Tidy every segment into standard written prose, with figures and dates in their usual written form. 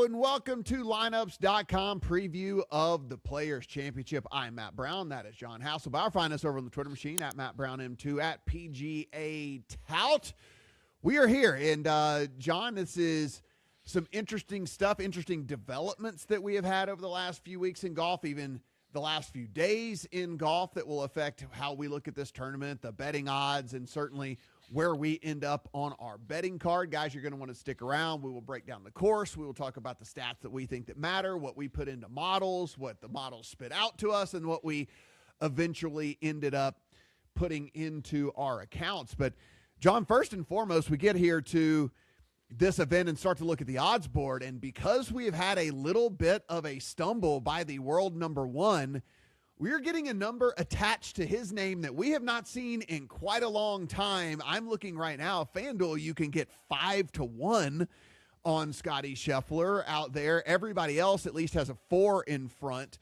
Hello and welcome to lineups.com preview of the Players Championship. I'm Matt Brown. That is John Haslbauer. Find us over on the Twitter machine at Matt Brown M2 at PGA Tout. We are here, and John, this is some interesting stuff, interesting developments that we have had over the last few weeks in golf, even the last few days in golf, that will affect how we look at this tournament, the betting odds, and certainly where we end up on our betting card. Guys, you're going to want to stick around. We will break down the course. We will talk about the stats that we think that matter, what we put into models, what the models spit out to us, and what we eventually ended up putting into our accounts. But John, first and foremost, we get here to this event and start to look at the odds board. And because we have had a little bit of a stumble by the world number one, we're getting a number attached to his name that we have not seen in quite a long time. I'm looking right now, FanDuel, you can get 5-1 on Scottie Scheffler out there. Everybody else at least has a 4 in front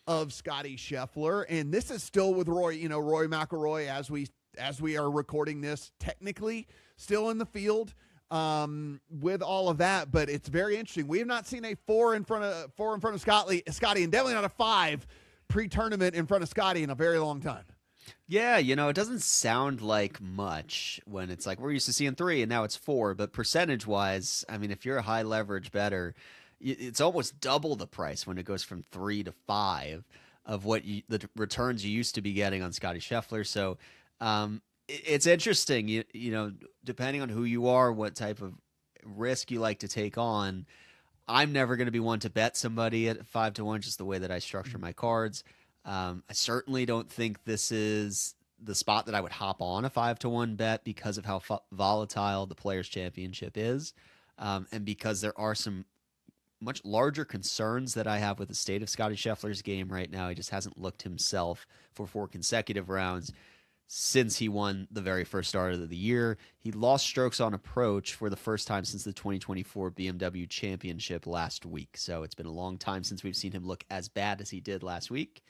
of Scottie Scheffler. And this is still with Rory McIlroy as we are recording this, technically still in the field with all of that. But it's very interesting. We have not seen a 4 in front of Scottie, and definitely not a 5 pre-tournament in front of Scottie in a very long time. Yeah, it doesn't sound like much when it's like we're used to seeing 3 and now it's 4. But percentage-wise, I mean, if you're a high leverage bettor, it's almost double the price when it goes from 3 to 5 of what the returns you used to be getting on Scottie Scheffler. So it's interesting, depending on who you are, what type of risk you like to take on. I'm never going to be one to bet somebody at 5-1, just the way that I structure my cards. I certainly don't think this is the spot that I would hop on a 5-1 bet because of how volatile the Players Championship is, and because there are some much larger concerns that I have with the state of Scottie Scheffler's game right now. He just hasn't looked himself for 4 consecutive rounds since he won the very first start of the year. He lost strokes on approach for the first time since the 2024 BMW Championship last week. So it's been a long time since we've seen him look as bad as he did last week.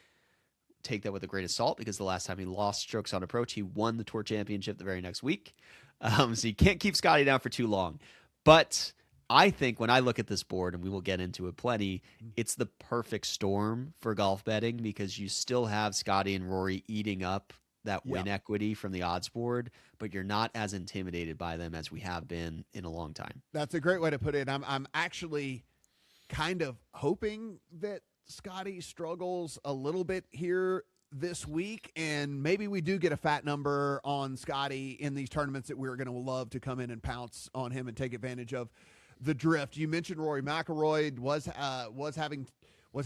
Take that with a grain of salt, because the last time he lost strokes on approach, he won the Tour Championship the very next week. So you can't keep Scottie down for too long. But I think when I look at this board, and we will get into it plenty, it's the perfect storm for golf betting, because you still have Scottie and Rory eating up that win equity from the odds board, but you're not as intimidated by them as we have been in a long time. That's a great way to put it. I'm actually kind of hoping that Scottie struggles a little bit here this week, and maybe we do get a fat number on Scottie in these tournaments that we're going to love to come in and pounce on him and take advantage of the drift. You mentioned Rory McIlroy was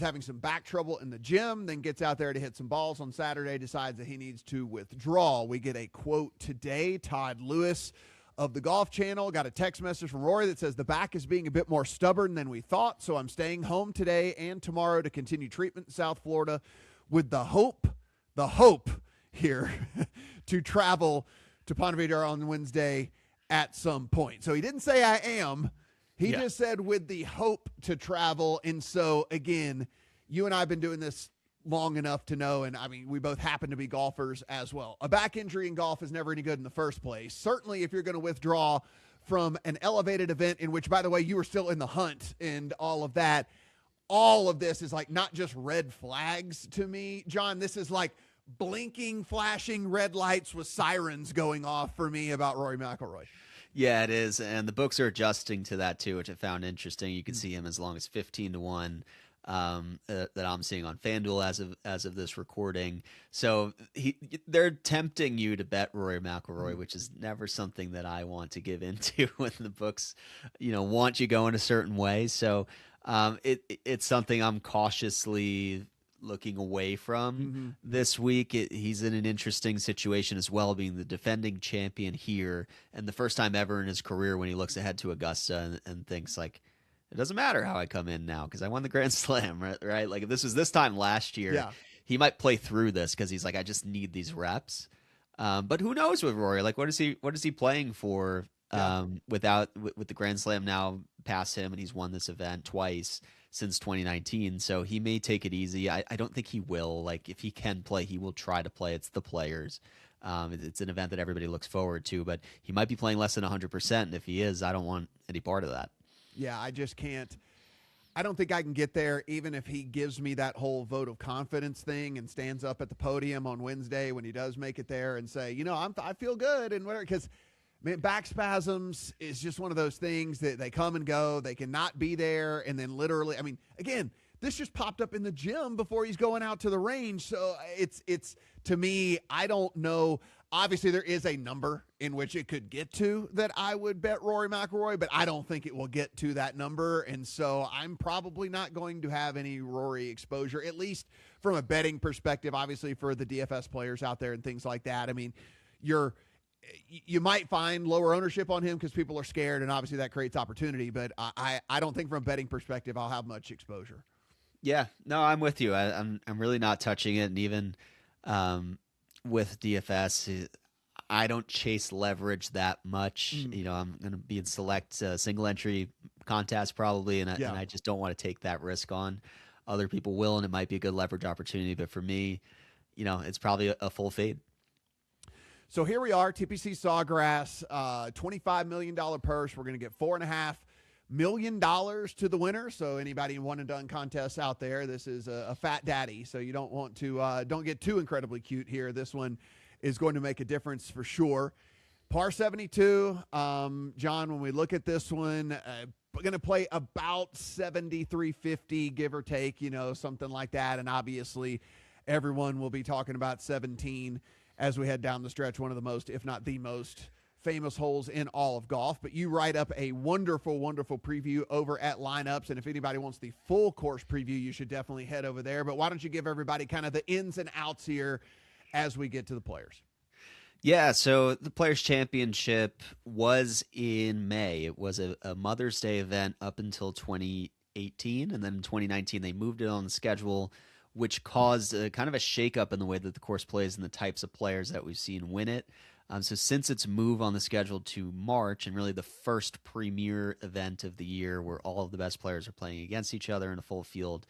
having some back trouble in the gym, then gets out there to hit some balls on Saturday, decides that he needs to withdraw. We get a quote today. Todd Lewis of the Golf Channel got a text message from Rory that says, "The back is being a bit more stubborn than we thought, so I'm staying home today and tomorrow to continue treatment in South Florida with the hope here to travel to Ponte Vedra on Wednesday at some point." So he didn't say I am. He just said with the hope to travel. And so, again, you and I have been doing this long enough to know, and I mean, we both happen to be golfers as well. A back injury in golf is never any good in the first place. Certainly if you're going to withdraw from an elevated event in which, by the way, you were still in the hunt and all of that. All of this is like not just red flags to me, John. This is like blinking, flashing red lights with sirens going off for me about Rory McIlroy. Yeah, it is, and the books are adjusting to that too, which I found interesting. You can see him as long as 15-1 that I'm seeing on FanDuel as of this recording. So they're tempting you to bet Rory McIlroy, which is never something that I want to give into when the books, want you going a certain way. So it's something I'm cautiously looking away from this week. He's in an interesting situation as well, being the defending champion here, and the first time ever in his career when he looks ahead to Augusta and thinks like, it doesn't matter how I come in now because I won the Grand Slam, right? Like if this was this time last year, he might play through this because he's like, I just need these reps. But who knows with Rory? Like what is he playing for with the Grand Slam now past him, and he's won this event twice since 2019, so he may take it easy. I don't think he will. Like if he can play, he will try to play. It's the Players. It's an event that everybody looks forward to, but he might be playing less than 100%. And if he is, I don't want any part of that. Yeah, I just can't. I don't think I can get there, even if he gives me that whole vote of confidence thing and stands up at the podium on Wednesday when he does make it there and say, I feel good and whatever. Because back spasms is just one of those things that they come and go. They cannot be there, and then literally, again, this just popped up in the gym before he's going out to the range. So it's to me, I don't know. Obviously, there is a number in which it could get to that I would bet Rory McIlroy, but I don't think it will get to that number. And so I'm probably not going to have any Rory exposure, at least from a betting perspective, obviously for the DFS players out there and things like that. You might find lower ownership on him because people are scared, and obviously that creates opportunity. But I don't think from a betting perspective I'll have much exposure. Yeah, no, I'm with you. I'm really not touching it, and even with DFS, I don't chase leverage that much. I'm going to be in select single entry contests probably, and I just don't want to take that risk on. Other people will, and it might be a good leverage opportunity, but for me, it's probably a full fade. So here we are, TPC Sawgrass, $25 million purse. We're going to get $4.5 million to the winner. So anybody in one and done contests out there, this is a fat daddy. So you don't want to don't get too incredibly cute here. This one is going to make a difference for sure. Par 72, John, when we look at this one, we're going to play about 73.50, give or take, something like that. And obviously everyone will be talking about 17 as we head down the stretch, one of the most, if not the most famous holes in all of golf. But you write up a wonderful, wonderful preview over at Lineups. And if anybody wants the full course preview, you should definitely head over there. But why don't you give everybody kind of the ins and outs here as we get to the players? Yeah, so the Players' Championship was in May. It was a Mother's Day event up until 2018. And then in 2019, they moved it on the schedule, which caused kind of a shakeup in the way that the course plays and the types of players that we've seen win it. So since its move on the schedule to March, and really the first premier event of the year where all of the best players are playing against each other in a full field,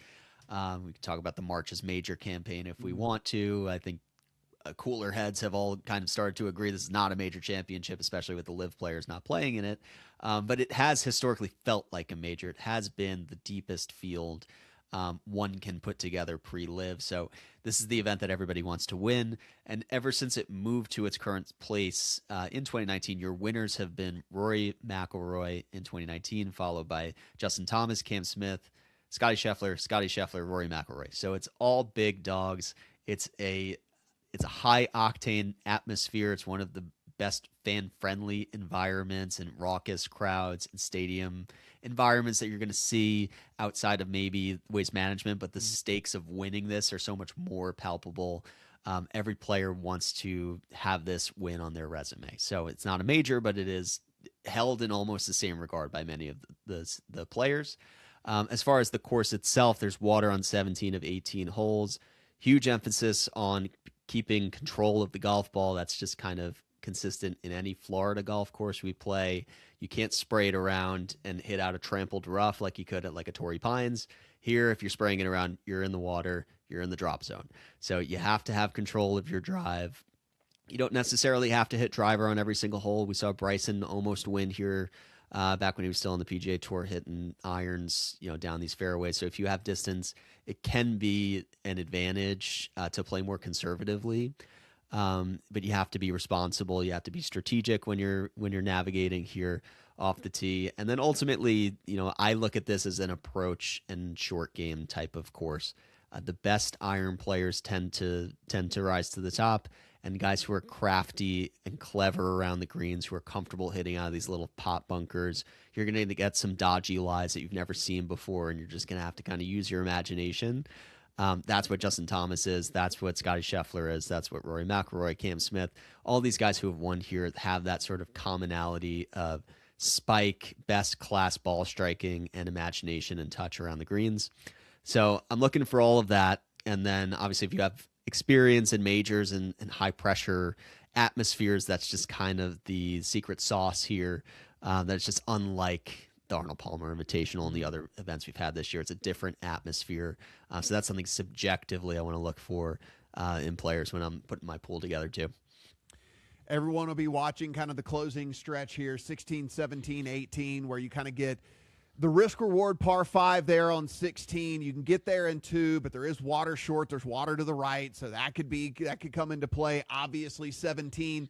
we can talk about the March's Major campaign if we want to. I think cooler heads have all kind of started to agree this is not a major championship, especially with the live players not playing in it. But it has historically felt like a major. It has been the deepest field one can put together pre-live. So this is the event that everybody wants to win. And ever since it moved to its current place in 2019, your winners have been Rory McIlroy in 2019, followed by Justin Thomas, Cam Smith, Scottie Scheffler, Rory McIlroy. So it's all big dogs. It's a high octane atmosphere. It's one of the best fan-friendly environments and raucous crowds and stadium environments that you're going to see outside of maybe Waste Management, but the stakes of winning this are so much more palpable. Every player wants to have this win on their resume. So it's not a major, but it is held in almost the same regard by many of the players. As far as the course itself, there's water on 17 of 18 holes. Huge emphasis on keeping control of the golf ball. That's just kind of consistent in any Florida golf course we play. You can't spray it around and hit out a trampled rough like you could at like a Torrey Pines. Here, if you're spraying it around, you're in the water, you're in the drop zone. So you have to have control of your drive. You don't necessarily have to hit driver on every single hole. We saw Bryson almost win here back when he was still on the PGA Tour, hitting irons, down these fairways. So if you have distance, it can be an advantage to play more conservatively. But you have to be responsible. You have to be strategic when you're navigating here off the tee. And then ultimately, I look at this as an approach and short game type of course. The best iron players tend to rise to the top, and guys who are crafty and clever around the greens, who are comfortable hitting out of these little pot bunkers, you're going to get some dodgy lies that you've never seen before, and you're just going to have to kind of use your imagination. That's what Justin Thomas is. That's what Scottie Scheffler is. That's what Rory McIlroy, Cam Smith, all these guys who have won here have that sort of commonality of spike, best class ball striking, and imagination and touch around the greens. So I'm looking for all of that. And then obviously if you have experience in majors and high pressure atmospheres, that's just kind of the secret sauce here. That's just unlike the Arnold Palmer Invitational and the other events we've had this year. It's a different atmosphere. So that's something subjectively I want to look for in players when I'm putting my pool together too. Everyone will be watching kind of the closing stretch here, 16, 17, 18, where you kind of get The risk reward par 5 there on 16. You can get there in 2, but there is water short. There's water to the right, so that could come into play. Obviously, 17.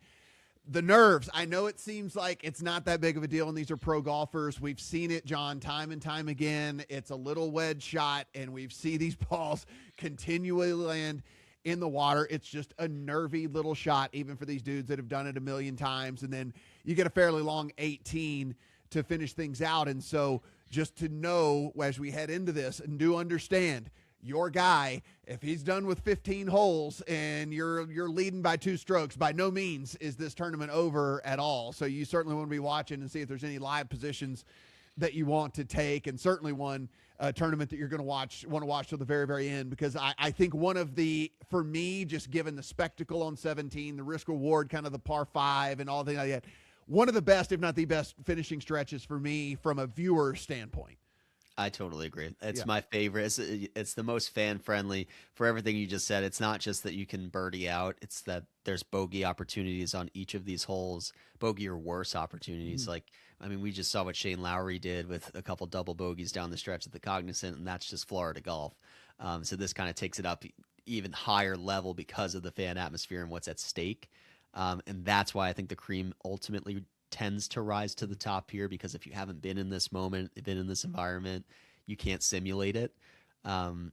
The nerves. I know it seems like it's not that big of a deal, and these are pro golfers. We've seen it, John, time and time again. It's a little wedge shot, and we see these balls continually land in the water. It's just a nervy little shot, even for these dudes that have done it a million times. And then you get a fairly long 18 to finish things out. And so just to know as we head into this and do understand your guy, if he's done with 15 holes and you're leading by 2 strokes, by no means is this tournament over at all. So you certainly want to be watching and see if there's any live positions that you want to take, and certainly one tournament that you're going to want to watch till the very, very end, because I think one of the, for me, just given the spectacle on 17, the risk reward, kind of the par 5 and all things like that, one of the best, if not the best, finishing stretches for me from a viewer standpoint. I totally agree. It's my favorite. It's the most fan-friendly for everything you just said. It's not just that you can birdie out. It's that there's bogey opportunities on each of these holes, bogey or worse opportunities. Like, I mean, we just saw what Shane Lowry did with a couple double bogeys down the stretch at the Cognizant, and that's just Florida golf. So this kind of takes it up even higher level because of the fan atmosphere and what's at stake. And that's why I think the cream ultimately tends to rise to the top here, because if you haven't been in this moment, been in this environment, you can't simulate it. And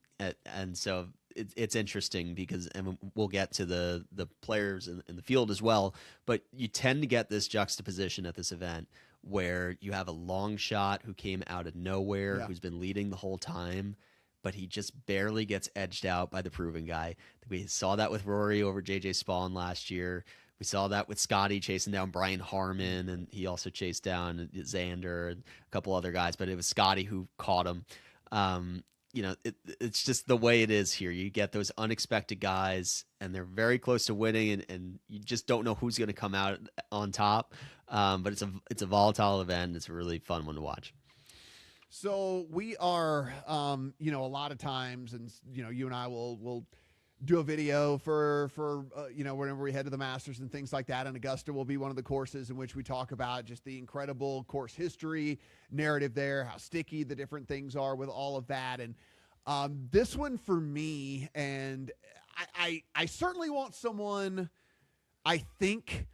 so it's interesting because, and we'll get to the players in the field as well, but you tend to get this juxtaposition at this event where you have a long shot who came out of nowhere, who's been leading the whole time, but he just barely gets edged out by the proven guy. We saw that with Rory over JJ Spawn last year. We saw that with Scottie chasing down Brian Harmon, and he also chased down Xander and a couple other guys, but it was Scottie who caught him. It's just the way it is here. You get those unexpected guys, and they're very close to winning, and you just don't know who's going to come out on top. But it's a volatile event. It's a really fun one to watch. So we are, a lot of times, and you and I will do a video for whenever we head to the Masters and things like that. And Augusta will be one of the courses in which we talk about just the incredible course history narrative there, how sticky the different things are with all of that. And this one for me, and I certainly want someone, I think,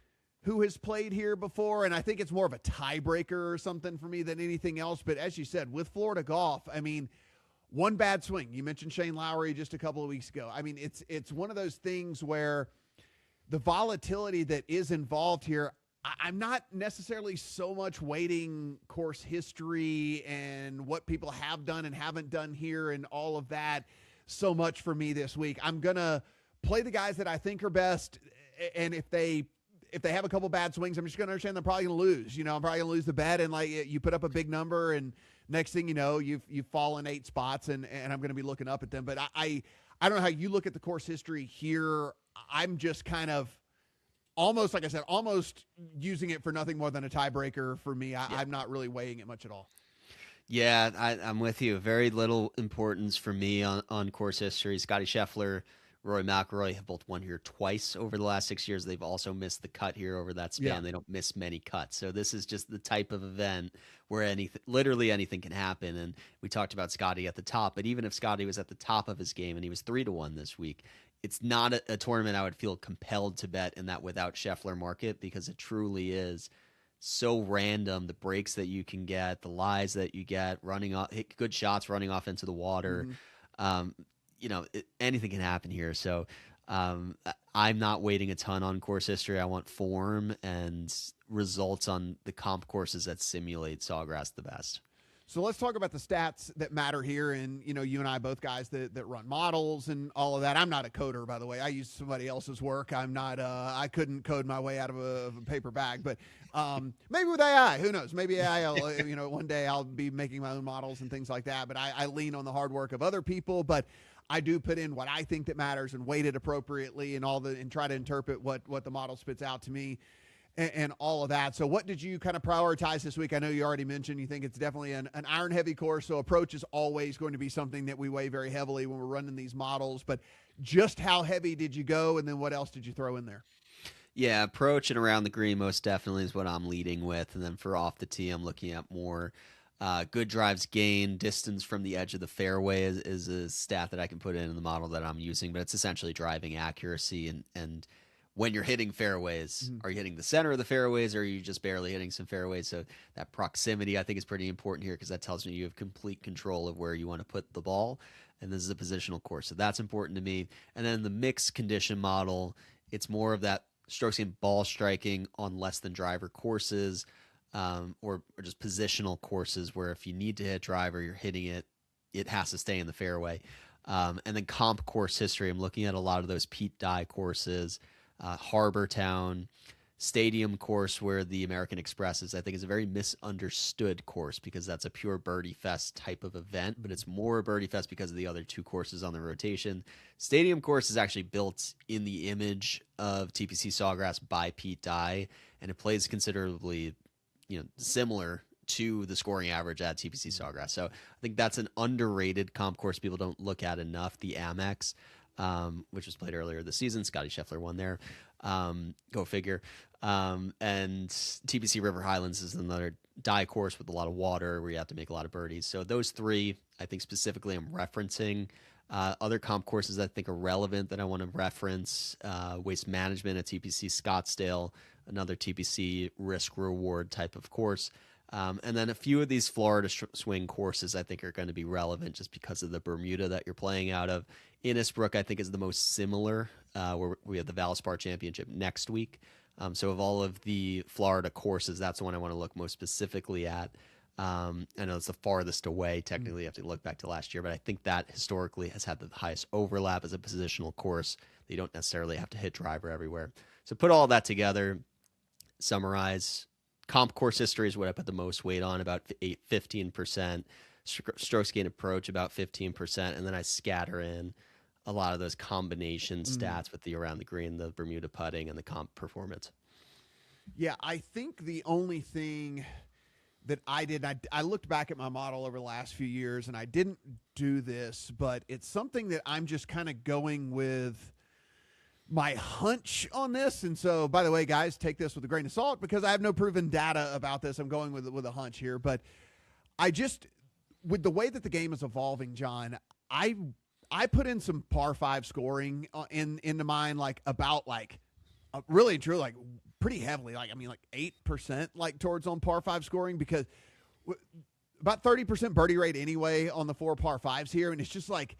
who has played here before, and I think it's more of a tiebreaker or something for me than anything else. But as you said, with Florida golf, I mean, one bad swing. You mentioned Shane Lowry just a couple of weeks ago. I mean, it's one of those things where the volatility that is involved here, I'm not necessarily so much weighting course history and what people have done and haven't done here and all of that so much for me this week. I'm going to play the guys that I think are best, and if they have a couple bad swings, I'm just going to understand they're probably going to lose. I'm probably going to lose the bet, and like you put up a big number, and next thing you know, you've fallen 8 spots, and I'm going to be looking up at them. But I don't know how you look at the course history here. I'm just kind of almost, like I said, almost using it for nothing more than a tiebreaker for me. I'm not really weighing it much at all. Yeah, I'm with you. Very little importance for me on course history. Scottie Scheffler, Rory McIlroy have both won here twice over the last 6 years. They've also missed the cut here over that span. Yeah. They don't miss many cuts. So this is just the type of event where literally anything can happen. And we talked about Scottie at the top, but even if Scottie was at the top of his game and he was 3-1 this week, it's not a tournament I would feel compelled to bet in that without Scheffler market, because it truly is so random. The breaks that you can get, the lies that you get, hit good shots running off into the water. Mm-hmm. Anything can happen here. So I'm not waiting a ton on course history. I want form and results on the comp courses that simulate Sawgrass the best. So let's talk about the stats that matter here. And, you and I, both guys that run models and all of that. I'm not a coder, by the way. I use somebody else's work. I'm not, I couldn't code my way out of a paper bag, but maybe with AI, who knows? Maybe AI, one day I'll be making my own models and things like that. But I lean on the hard work of other people, but I do put in what I think that matters and weight it appropriately and try to interpret what the model spits out to me and all of that. So what did you kind of prioritize this week? I know you already mentioned you think it's definitely an iron heavy course. So approach is always going to be something that we weigh very heavily when we're running these models, but just how heavy did you go? And then what else did you throw in there? Yeah, approach and around the green most definitely is what I'm leading with. And then for off the tee, I'm looking at more Good drives gained, distance from the edge of the fairway is a stat that I can put in the model that I'm using, but it's essentially driving accuracy. And when you're hitting fairways, are you hitting the center of the fairways, or are you just barely hitting some fairways? So that proximity, I think, is pretty important here because that tells me you have complete control of where you want to put the ball. And this is a positional course, so that's important to me. And then the mixed condition model, it's more of that strokes gained ball striking on less than driver courses. Or just positional courses where if you need to hit driver, you're hitting it, it has to stay in the fairway. And then comp course history, I'm looking at a lot of those Pete Dye courses, Harbor Town, Stadium course where the American Express is, I think, is a very misunderstood course because that's a pure birdie fest type of event, but it's more a birdie fest because of the other two courses on the rotation. Stadium course is actually built in the image of TPC Sawgrass by Pete Dye, and it plays considerably similar to the scoring average at TPC Sawgrass. So I think that's an underrated comp course people don't look at enough. The Amex, which was played earlier this season. Scottie Scheffler won there. Go figure. And TPC River Highlands is another die course with a lot of water where you have to make a lot of birdies. So those three, I think specifically I'm referencing. Other comp courses that I think are relevant that I want to reference, Waste Management at TPC Scottsdale, another TPC risk-reward type of course. And then a few of these Florida swing courses I think are going to be relevant just because of the Bermuda that you're playing out of. Innisbrook, I think, is the most similar, where we have the Valspar Championship next week. So of all of the Florida courses, that's the one I want to look most specifically at. I know it's the farthest away. Technically, you have to look back to last year, but I think that historically has had the highest overlap as a positional course. You don't necessarily have to hit driver everywhere. So put all that together, summarize. Comp course history is what I put the most weight on, about 15%. Strokes gained approach, about 15%. And then I scatter in a lot of those combination stats with the around the green, the Bermuda putting, and the comp performance. Yeah, I think the only thing that I did, I looked back at my model over the last few years, and I didn't do this, but it's something that I'm just kind of going with my hunch on this. And so, by the way, guys, take this with a grain of salt because I have no proven data about this. I'm going with a hunch here, but I just, with the way that the game is evolving, John, I put in some par 5 scoring into mine, really true, like pretty heavily, like 8% like towards on par 5 scoring, because about 30% birdie rate anyway on the 4 par 5s here, and it's just like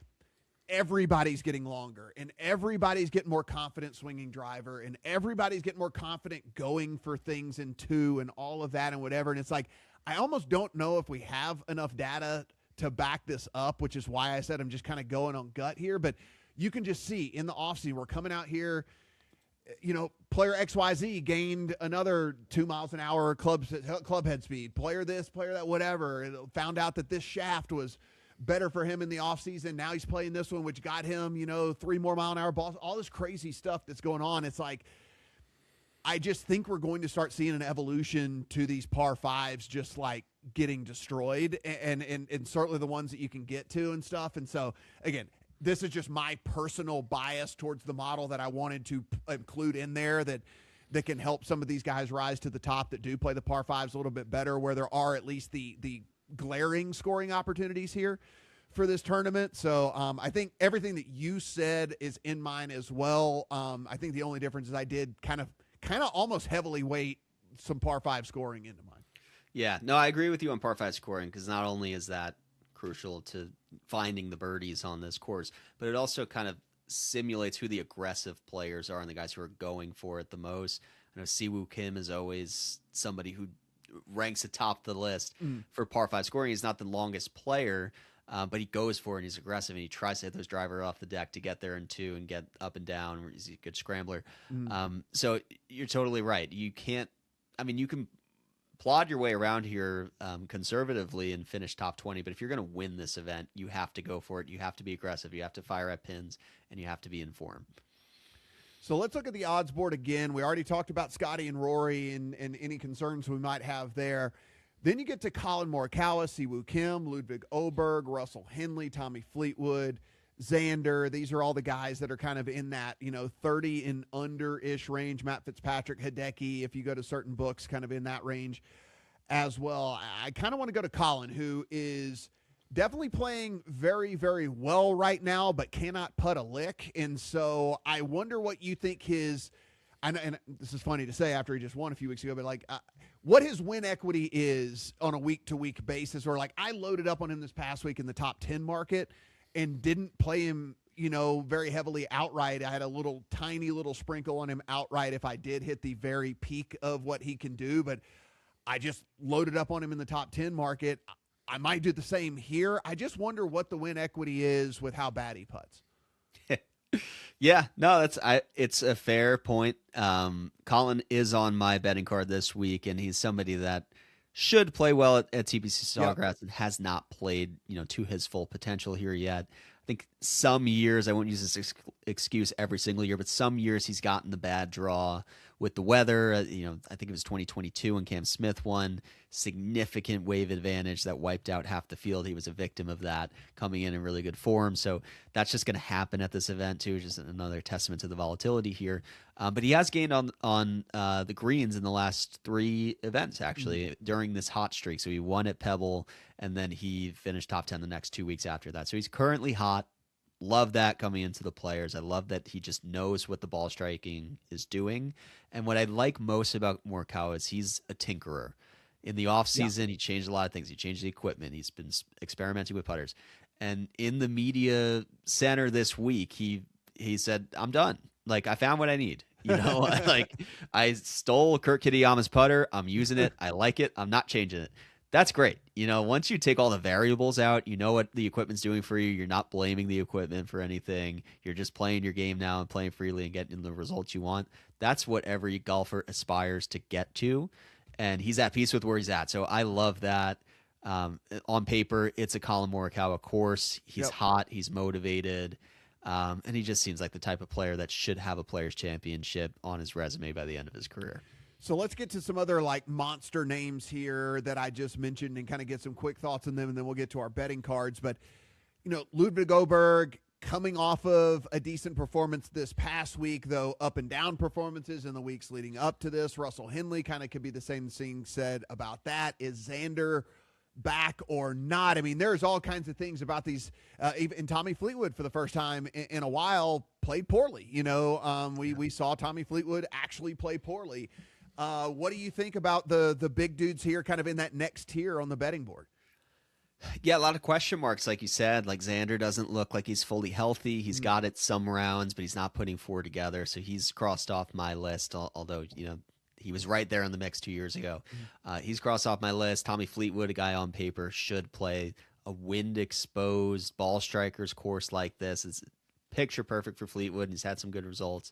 everybody's getting longer and everybody's getting more confident swinging driver and everybody's getting more confident going for things in 2 and all of that and whatever. And it's like, I almost don't know if we have enough data to back this up, which is why I said I'm just kind of going on gut here. But you can just see in the offseason, we're coming out here, player XYZ gained another 2 miles an hour club head speed, player this, player that, whatever. Found out that this shaft was better for him in the offseason. Now he's playing this one, which got him, 3 more mile an hour balls, all this crazy stuff that's going on. It's like, I just think we're going to start seeing an evolution to these par 5s just like getting destroyed and certainly the ones that you can get to and stuff. And so again, this is just my personal bias towards the model that I wanted to include in there that can help some of these guys rise to the top that do play the par 5s a little bit better, where there are at least the glaring scoring opportunities here for this tournament. So I think everything that you said is in mine as well. I think the only difference is I did kind of almost heavily weight some par 5 scoring into mine. Yeah, no, I agree with you on par 5 scoring, because not only is that crucial to finding the birdies on this course, but it also kind of simulates who the aggressive players are and the guys who are going for it the most. I know Siwoo Kim is always somebody who ranks atop the list for par 5 scoring. He's not the longest player, but he goes for it and he's aggressive and he tries to hit those driver off the deck to get there in 2 and get up and down. He's a good scrambler. So you're totally right. You can plod your way around here conservatively and finish top 20, but if you're going to win this event, you have to go for it. You have to be aggressive. You have to fire at pins, and you have to be in form. So let's look at the odds board again. We already talked about Scottie and Rory and any concerns we might have there. Then you get to Collin Morikawa, Siwoo Kim, Ludwig Oberg, Russell Henley, Tommy Fleetwood, Xander. These are all the guys that are kind of in that, 30 and under-ish range. Matt Fitzpatrick, Hideki, if you go to certain books, kind of in that range as well. I kind of want to go to Collin, who is definitely playing very, very well right now, but cannot putt a lick. And so I wonder what you think and this is funny to say after he just won a few weeks ago, but like what his win equity is on a week-to-week basis. Or like I loaded up on him this past week in the top 10 market and didn't play him, very heavily outright. I had a tiny little sprinkle on him outright if I did hit the very peak of what he can do, but I just loaded up on him in the top 10 market. I might do the same here. I just wonder what the win equity is with how bad he putts. Yeah, no, it's a fair point. Collin is on my betting card this week, and he's somebody that should play well at TPC Sawgrass and has not played, to his full potential here yet. I think some years, I won't use this excuse every single year, but some years he's gotten the bad draw with the weather. I think it was 2022 when Cam Smith won. Significant wave advantage that wiped out half the field. He was a victim of that, coming in really good form. So that's just going to happen at this event too, just another testament to the volatility here. But he has gained on the greens in the last 3 events, actually, during this hot streak. So he won at Pebble, and then he finished top 10 the next 2 weeks after that. So he's currently hot. Love that coming into the Players. I love that he just knows what the ball striking is doing. And what I like most about Morikawa is he's a tinkerer. In the offseason, he changed a lot of things. He changed the equipment. He's been experimenting with putters. And in the media center this week, he said, I'm done. Like, I found what I need. Like, I stole Kurt Kitayama's putter. I'm using it. I like it. I'm not changing it. That's great. Once you take all the variables out, you know what the equipment's doing for you. You're not blaming the equipment for anything. You're just playing your game now and playing freely and getting the results you want. That's what every golfer aspires to get to. And he's at peace with where he's at. So I love that. On paper, it's a Collin Morikawa course. He's hot. He's motivated. And he just seems like the type of player that should have a Players Championship on his resume by the end of his career. So let's get to some other like monster names here that I just mentioned and kind of get some quick thoughts on them, and then we'll get to our betting cards. But, Ludwig Åberg coming off of a decent performance this past week, though up and down performances in the weeks leading up to this. Russell Henley kind of could be the same thing said about that. Is Xander back or not? I mean, there's all kinds of things about these. Even Tommy Fleetwood, for the first time in a while, played poorly. We saw Tommy Fleetwood actually play poorly. What do you think about the big dudes here kind of in that next tier on the betting board? Yeah, a lot of question marks, like you said. Like Xander doesn't look like he's fully healthy. He's got it some rounds, but he's not putting 4 together. So he's crossed off my list, although, he was right there in the mix 2 years ago. He's crossed off my list. Tommy Fleetwood, a guy on paper, should play a wind-exposed ball strikers course like this. It's picture perfect for Fleetwood, and he's had some good results.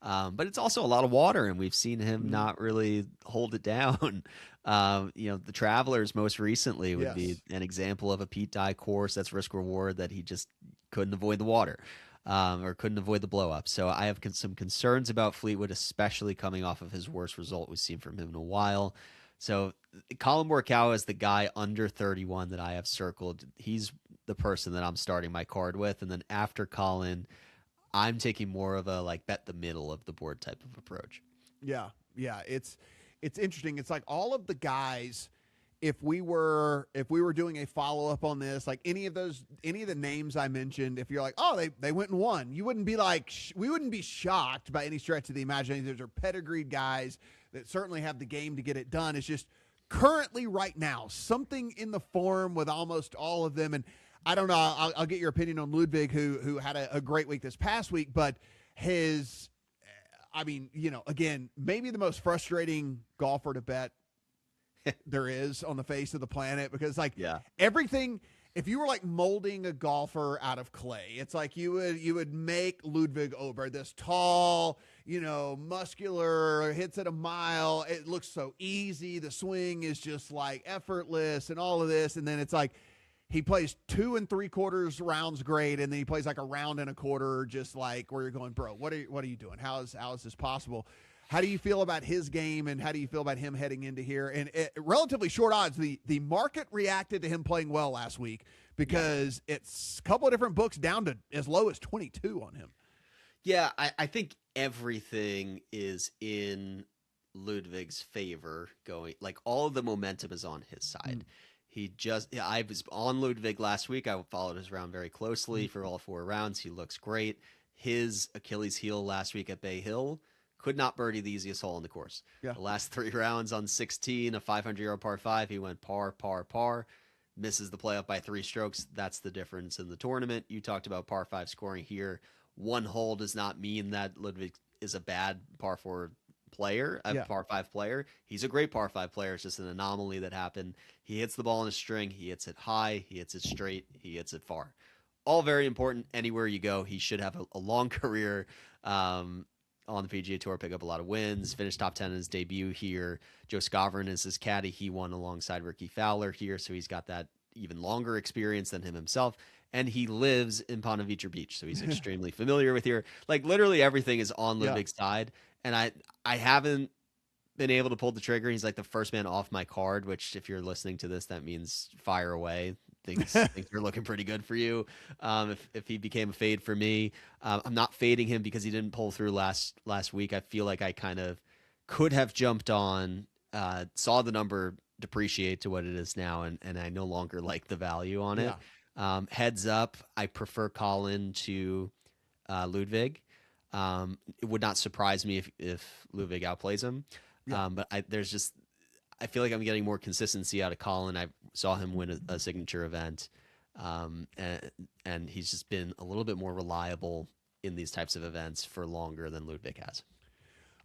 But it's also a lot of water, and we've seen him not really hold it down. The Travelers most recently would be an example of a Pete Dye course that's risk reward that he just couldn't avoid the water or couldn't avoid the blow up. So I have some concerns about Fleetwood, especially coming off of his worst result we've seen from him in a while. So Collin Morikawa is the guy under 31 that I have circled. He's the person that I'm starting my card with. And then after Collin, I'm taking more of a bet the middle of the board type of approach. Yeah. It's interesting. It's like all of the guys, if we were doing a follow-up on this, like any of the names I mentioned, if you're like, oh, they went and won, you wouldn't be like, we wouldn't be shocked by any stretch of the imagination. Those are pedigreed guys that certainly have the game to get it done. It's just currently right now, something in the form with almost all of them. And I don't know. I'll get your opinion on Ludwig, who had a great week this past week, but again, maybe the most frustrating golfer to bet there is on the face of the planet, because everything, if you were molding a golfer out of clay, it's like you would make Ludwig Åberg this tall, muscular, hits at a mile. It looks so easy. The swing is just effortless and all of this. And then it's like, he plays 2 3/4 rounds great, and then he plays a round and a quarter, just where you're going, bro, what are you doing? How is this possible? How do you feel about his game, and how do you feel about him heading into here? And relatively short odds, the market reacted to him playing well last week, because it's a couple of different books down to as low as 22 on him. Yeah, I think everything is in Ludwig's favor going. Like, all of the momentum is on his side. I was on Ludwig last week. I followed his round very closely for all 4 rounds. He looks great. His Achilles heel last week at Bay Hill could not birdie the easiest hole on the course. Yeah. The last 3 rounds on 16, a 500-yard par 5, he went par, par, par, misses the playoff by 3 strokes. That's the difference in the tournament. You talked about par 5 scoring here. 1 hole does not mean that Ludwig is a bad par 4 player, par 5 player. He's a great par 5 player. It's just an anomaly that happened. He hits the ball in a string. He hits it high. He hits it straight. He hits it far. All very important. Anywhere you go, he should have a long career on the PGA Tour, pick up a lot of wins, finish top 10 in his debut here. Joe Scovern is his caddy. He won alongside Ricky Fowler here, so he's got that even longer experience than him himself. And he lives in Ponte Vedra Beach, so he's extremely familiar with here. Like, literally everything is on Ludwig's side. And I haven't been able to pull the trigger. He's like the first man off my card, which, if you're listening to this, that means fire away. Things are looking pretty good for you. If he became a fade for me, I'm not fading him because he didn't pull through last week. I feel like I kind of could have jumped on, saw the number depreciate to what it is now, and I no longer like the value on it. Heads up, I prefer Collin to Ludwig. It would not surprise me if Ludwig outplays him. But I feel like I'm getting more consistency out of Collin. I saw him win a signature event, and he's just been a little bit more reliable in these types of events for longer than Ludwig has.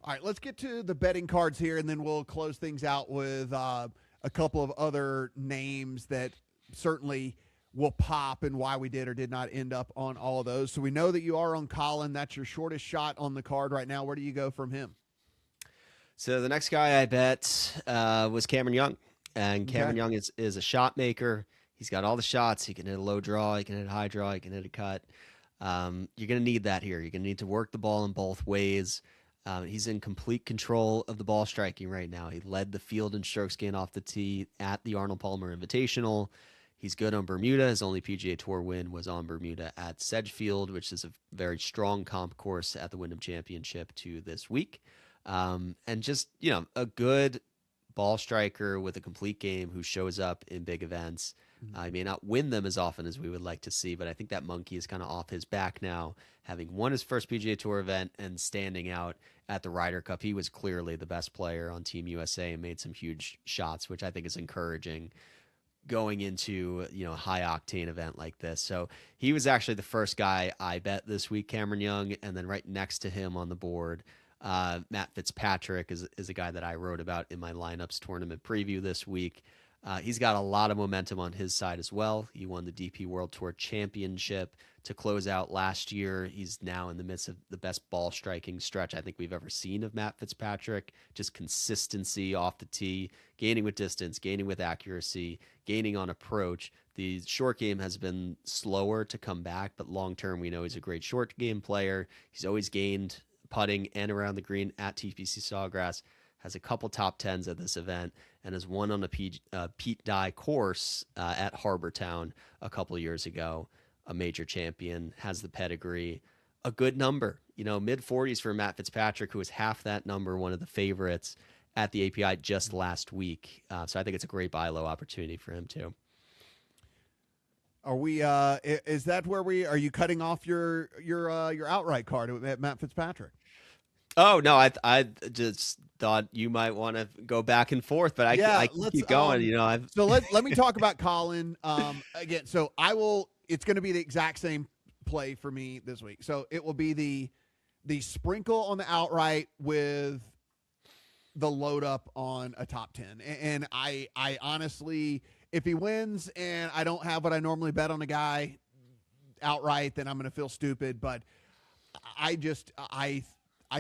All right, let's get to the betting cards here, and then we'll close things out with a couple of other names that certainly will pop and why we did or did not end up on all of those. So we know that you are on Collin. That's your shortest shot on the card right now. Where do you go from him? So the next guy I bet was Cameron Young. And Cameron Young is a shot maker. He's got all the shots. He can hit a low draw. He can hit a high draw. He can hit a cut. You're going to need that here. You're going to need to work the ball in both ways. He's in complete control of the ball striking right now. He led the field in strokes gained off the tee at the Arnold Palmer Invitational. He's good on Bermuda. His only PGA Tour win was on Bermuda at Sedgefield, which is a very strong comp course at the Wyndham Championship to this week. And just, a good ball striker with a complete game who shows up in big events. He may not win them as often as we would like to see, but I think that monkey is kind of off his back now, having won his first PGA Tour event and standing out at the Ryder Cup. He was clearly the best player on Team USA and made some huge shots, which I think is encouraging going into a high octane event like this. So he was actually the first guy I bet this week, Cameron Young, and then right next to him on the board, Matt Fitzpatrick is a guy that I wrote about in my lineups tournament preview this week. He's got a lot of momentum on his side as well. He won the DP World Tour Championship to close out last year. He's now in the midst of the best ball striking stretch I think we've ever seen of Matt Fitzpatrick. Just consistency off the tee, gaining with distance, gaining with accuracy, gaining on approach. The short game has been slower to come back, but long term we know he's a great short game player. He's always gained putting and around the green at TPC Sawgrass, has a couple top tens at this event, and has won on a Pete Dye course at Harbor Town a couple years ago. A major champion, has the pedigree, a good number, mid-40s for Matt Fitzpatrick, who was half that number, one of the favorites at the API just last week. So I think it's a great buy low opportunity for him too. Are we? Is that where are you cutting off your outright card at Matt Fitzpatrick? Oh no, I just thought you might want to go back and forth, but I can keep going. So let me talk about Collin again. So I will. It's going to be the exact same play for me this week. So it will be the sprinkle on the outright with the load up on a top 10. And I honestly, if he wins and I don't have what I normally bet on a guy outright, then I'm going to feel stupid. But I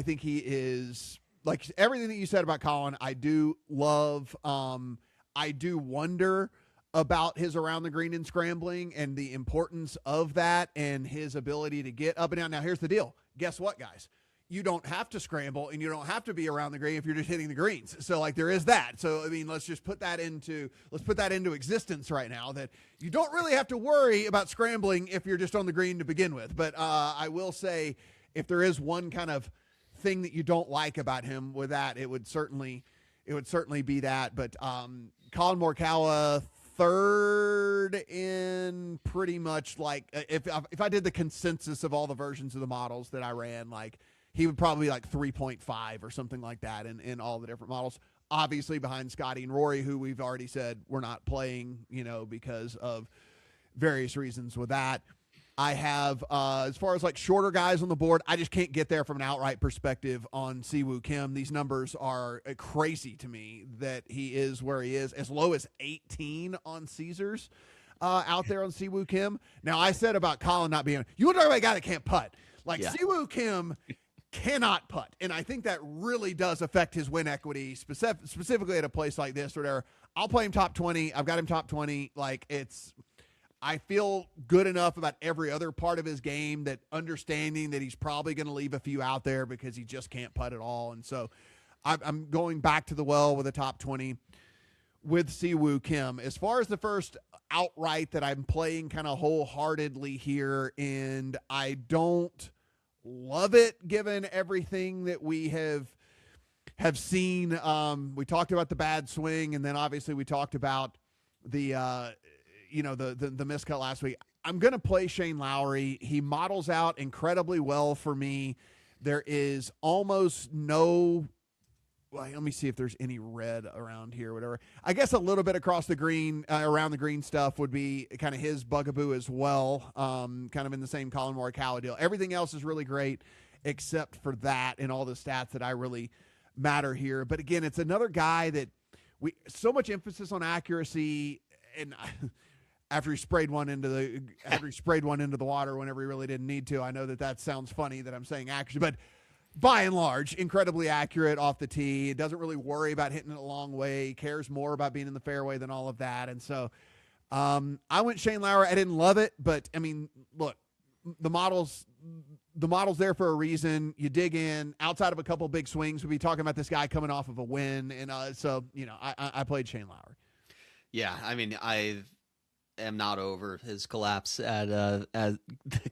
think he is, like everything that you said about Collin, I do love. I do wonder about his around the green and scrambling and the importance of that and his ability to get up and down. Now, here's the deal. Guess what, guys? You don't have to scramble and you don't have to be around the green if you're just hitting the greens. So there is that. So, I mean, let's put that into existence right now, that you don't really have to worry about scrambling if you're just on the green to begin with. But I will say, if there is one kind of thing that you don't like about him with that, it would certainly be that. But Collin Morikawa, third in pretty much like if I did the consensus of all the versions of the models that I ran, like he would probably be like 3.5 or something like that in all the different models. Obviously behind Scottie and Rory, who we've already said we're not playing, because of various reasons with that. I have, as far as like shorter guys on the board, I just can't get there from an outright perspective on Siwoo Kim. These numbers are crazy to me that he is where he is, as low as 18 on Caesars out there on Siwoo Kim. Now, I said about Collin not being, you want to talk about a guy that can't putt. Like Siwoo Kim cannot putt, and I think that really does affect his win equity, specifically at a place like this or whatever. I'll play him top 20. I've got him top 20. Like, I feel good enough about every other part of his game that understanding that he's probably going to leave a few out there because he just can't putt at all. And so I'm going back to the well with a top 20 with Siwoo Kim. As far as the first outright that I'm playing kind of wholeheartedly here, and I don't love it given everything that we have seen. We talked about the bad swing, and then obviously we talked about the miscut last week. I'm going to play Shane Lowry. He models out incredibly well for me. There is almost no, let me see if there's any red around here, whatever. I guess a little bit across the green, around the green stuff would be kind of his bugaboo as well. Kind of in the same Collin Morikawa deal. Everything else is really great except for that and all the stats that I really matter here. But again, it's another guy that so much emphasis on accuracy, and after he sprayed one into the water whenever he really didn't need to. I know that sounds funny that I'm saying accuracy, but by and large, incredibly accurate off the tee. It doesn't really worry about hitting it a long way. He cares more about being in the fairway than all of that. And so I went Shane Lowry. I didn't love it, but I mean, look, the model's there for a reason. You dig in outside of a couple big swings. We'll be talking about this guy coming off of a win. And so, I played Shane Lowry. Yeah. I mean, I am not over his collapse at the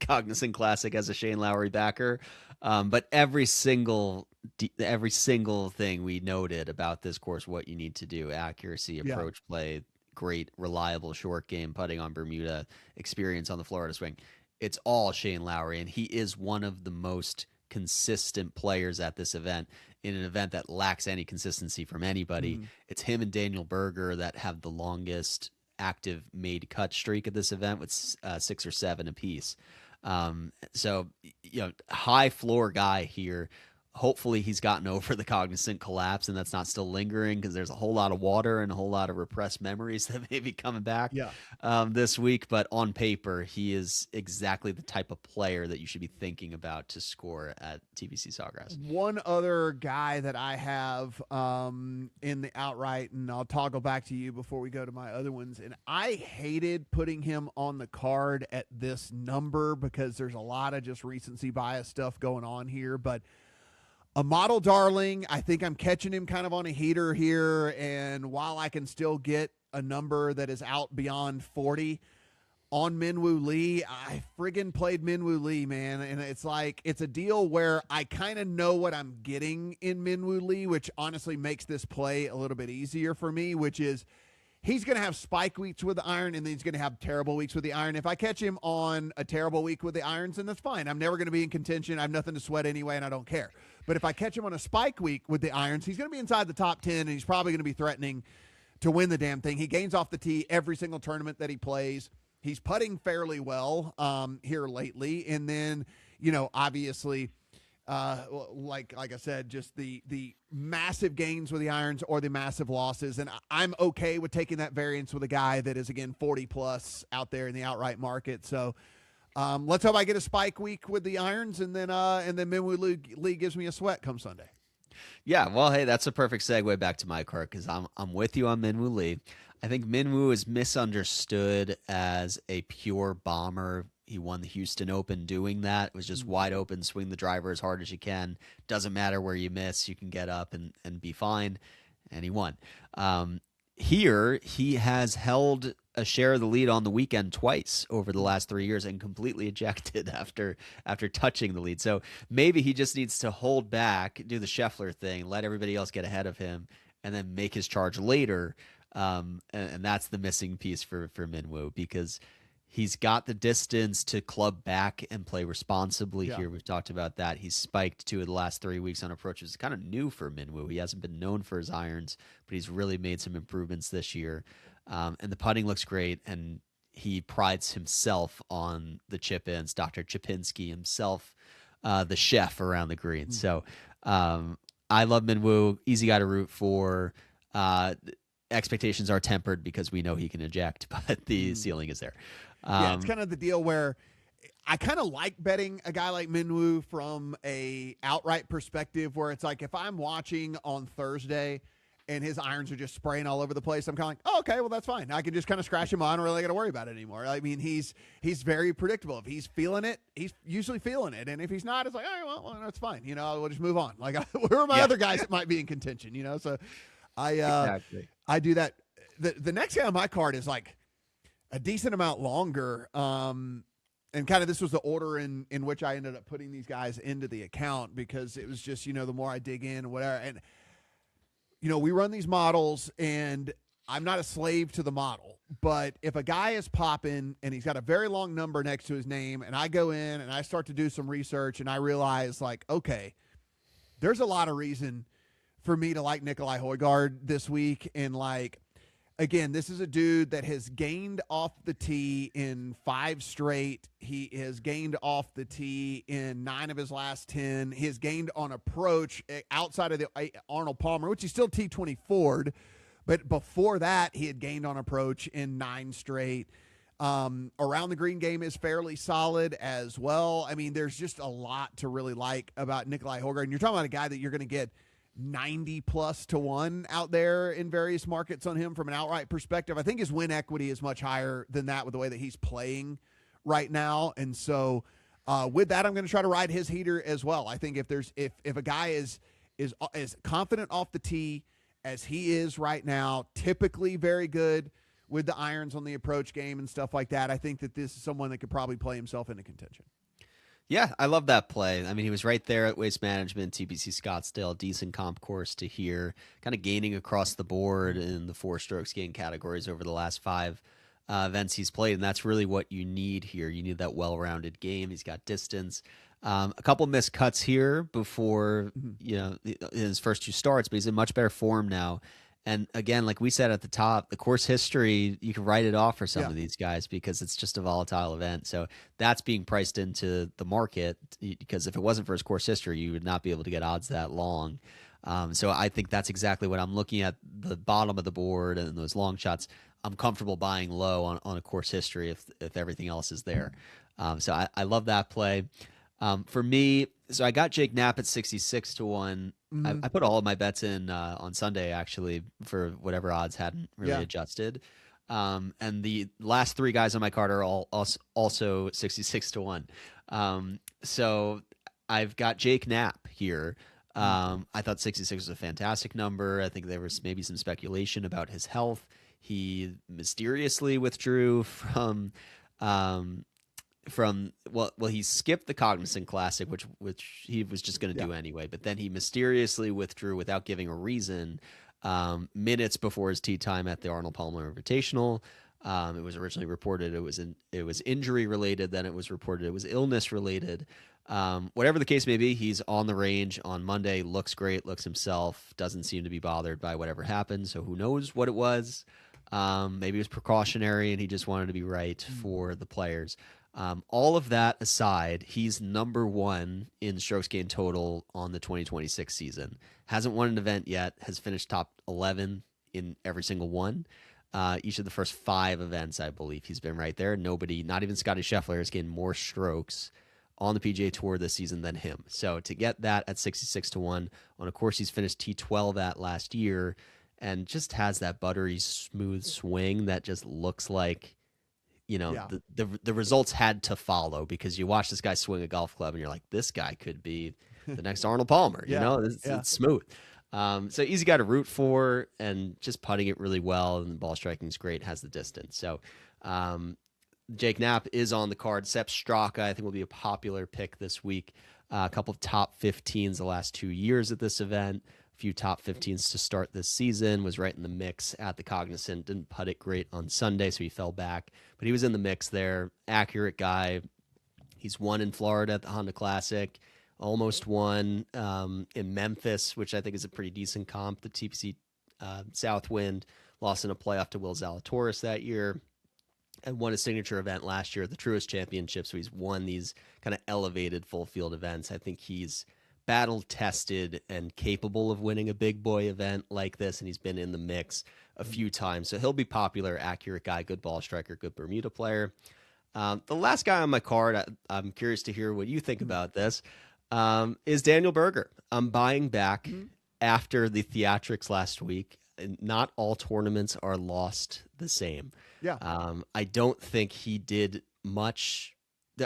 Cognizant Classic as a Shane Lowry backer. But every single thing we noted about this course, what you need to do, accuracy, approach play, great, reliable short game, putting on Bermuda, experience on the Florida swing. It's all Shane Lowry, and he is one of the most consistent players at this event, in an event that lacks any consistency from anybody. It's him and Daniel Berger that have the longest active made cut streak at this event with 6 or 7 apiece. So, high floor guy here. Hopefully he's gotten over the Cognizant collapse and that's not still lingering, because there's a whole lot of water and a whole lot of repressed memories that may be coming back this week. But on paper, he is exactly the type of player that you should be thinking about to score at TPC Sawgrass. One other guy that I have in the outright, and I'll toggle back to you before we go to my other ones, and I hated putting him on the card at this number because there's a lot of just recency bias stuff going on here, but a model darling, I think I'm catching him kind of on a heater here, and while I can still get a number that is out beyond 40 on Minwoo Lee, I friggin' played Minwoo Lee, man, and it's like, it's a deal where I kind of know what I'm getting in Minwoo Lee, which honestly makes this play a little bit easier for me, which is he's going to have spike weeks with the iron, and then he's going to have terrible weeks with the iron. If I catch him on a terrible week with the irons, then that's fine. I'm never going to be in contention. I have nothing to sweat anyway, and I don't care. But if I catch him on a spike week with the irons, he's going to be inside the top 10, and he's probably going to be threatening to win the damn thing. He gains off the tee every single tournament that he plays. He's putting fairly well here lately. And then, obviously, like I said, just the massive gains with the irons or the massive losses. And I'm okay with taking that variance with a guy that is, again, 40 plus out there in the outright market. So let's hope I get a spike week with the irons, and then Minwoo Lee gives me a sweat come Sunday. Yeah, well, hey, that's a perfect segue back to my card, because I'm with you on Minwoo Lee. I think Minwoo is misunderstood as a pure bomber. He won the Houston Open doing that. It was just wide open, swing the driver as hard as you can. Doesn't matter where you miss, you can get up and be fine. And he won. Here, he has held a share of the lead on the weekend twice over the last 3 years and completely ejected after touching the lead. So maybe he just needs to hold back, do the Scheffler thing, let everybody else get ahead of him, and then make his charge later. And that's the missing piece for Minwoo, because he's got the distance to club back and play responsibly here. We've talked about that. He's spiked 2 of the last 3 weeks on approach, which is kind of new for Minwoo. He hasn't been known for his irons, but he's really made some improvements this year. And the putting looks great, and he prides himself on the chip-ins. Dr. Chipinski himself, the chef around the green. So I love Minwoo. Easy guy to root for. Expectations are tempered because we know he can eject, but the ceiling is there. It's kind of the deal where I kind of like betting a guy like Minwoo from a outright perspective, where it's like if I'm watching on Thursday and his irons are just spraying all over the place, I'm kind of like, oh, okay, well, that's fine. I can just kind of scratch him on. I don't really got to worry about it anymore. I mean, he's very predictable. If he's feeling it, he's usually feeling it. And if he's not, it's like, all right, well, that's fine. We'll just move on. Like, where are my other guys that might be in contention, So Exactly. I do that. The next guy on my card is like a decent amount longer. And kind of this was the order in which I ended up putting these guys into the account, because it was just, the more I dig in, whatever. And, we run these models, and I'm not a slave to the model, but if a guy is popping and he's got a very long number next to his name, and I go in and I start to do some research and I realize, like, okay, there's a lot of reason for me to like Nikolai Højgaard this week. And like, again, this is a dude that has gained off the tee in 5 straight. He has gained off the tee in 9 of his last 10. He has gained on approach outside of the Arnold Palmer, which he's still T24'd. But before that, he had gained on approach in 9 straight. Around the green game is fairly solid as well. I mean, there's just a lot to really like about Nikolai Højgaard. And you're talking about a guy that you're going to get 90+ to 1 out there in various markets on him from an outright perspective. I think his win equity is much higher than that with the way that he's playing right now. And so with that, I'm going to try to ride his heater as well. I think if a guy is confident off the tee as he is right now, typically very good with the irons on the approach game and stuff like that, I think that this is someone that could probably play himself into contention. Yeah, I love that play. I mean, he was right there at Waste Management, TPC Scottsdale, decent comp course to here, kind of gaining across the board in the 4 strokes gain categories over the last 5 events he's played, and that's really what you need here. You need that well-rounded game. He's got distance. A couple missed cuts here before his first 2 starts, but he's in much better form now. And again, like we said at the top, the course history, you can write it off for some of these guys because it's just a volatile event. So that's being priced into the market, because if it wasn't for his course history, you would not be able to get odds that long. So I think that's exactly what I'm looking at, the bottom of the board and those long shots. I'm comfortable buying low on a course history if everything else is there. So I love that play. For me, so I got Jake Knapp at 66 to 1. I put all of my bets in on Sunday, actually, for whatever odds hadn't really adjusted. And the last 3 guys on my card are all also 66 to 1. So I've got Jake Knapp here. I thought 66 was a fantastic number. I think there was maybe some speculation about his health. He mysteriously withdrew from he skipped the Cognizant Classic, which he was just going to do anyway, but then he mysteriously withdrew without giving a reason minutes before his tee time at the Arnold Palmer Invitational. It was originally reported it was injury related, then it was reported it was illness related. Whatever the case may be, he's on the range on Monday, looks great, looks himself, doesn't seem to be bothered by whatever happened, so who knows what it was. Maybe it was precautionary and he just wanted to be right for the players. All of that aside, he's number 1 in strokes gained total on the 2026 season. Hasn't won an event yet, has finished top 11 in every single one. Each of the first 5 events, I believe, he's been right there. Nobody, not even Scottie Scheffler, has gained more strokes on the PGA Tour this season than him. So to get that at 66 to 1 on a course he's finished T12 at last year, and just has that buttery smooth swing that just looks like, the results had to follow, because you watch this guy swing a golf club and you're like, this guy could be the next Arnold Palmer. It's smooth. So easy guy to root for, and just putting it really well, and the ball striking is great, has the distance. So Jake Knapp is on the card. Sepp Straka, I think, will be a popular pick this week. A couple of top 15s the last 2 years at this event. A few top 15s to start this season. Was right in the mix at the Cognizant. Didn't putt it great on Sunday, so he fell back. But he was in the mix there. Accurate guy. He's won in Florida at the Honda Classic. Almost won in Memphis, which I think is a pretty decent comp. The TPC Southwind. Lost in a playoff to Will Zalatoris that year. And won a signature event last year at the Truist Championship. So he's won these kind of elevated full field events. I think he's battle tested and capable of winning a big boy event like this. And he's been in the mix a few times. So he'll be popular, accurate guy, good ball striker, good Bermuda player. The last guy on my card, I'm curious to hear what you think about this, is Daniel Berger. I'm buying back after the theatrics last week. Not all tournaments are lost the same. Yeah. I don't think he did much.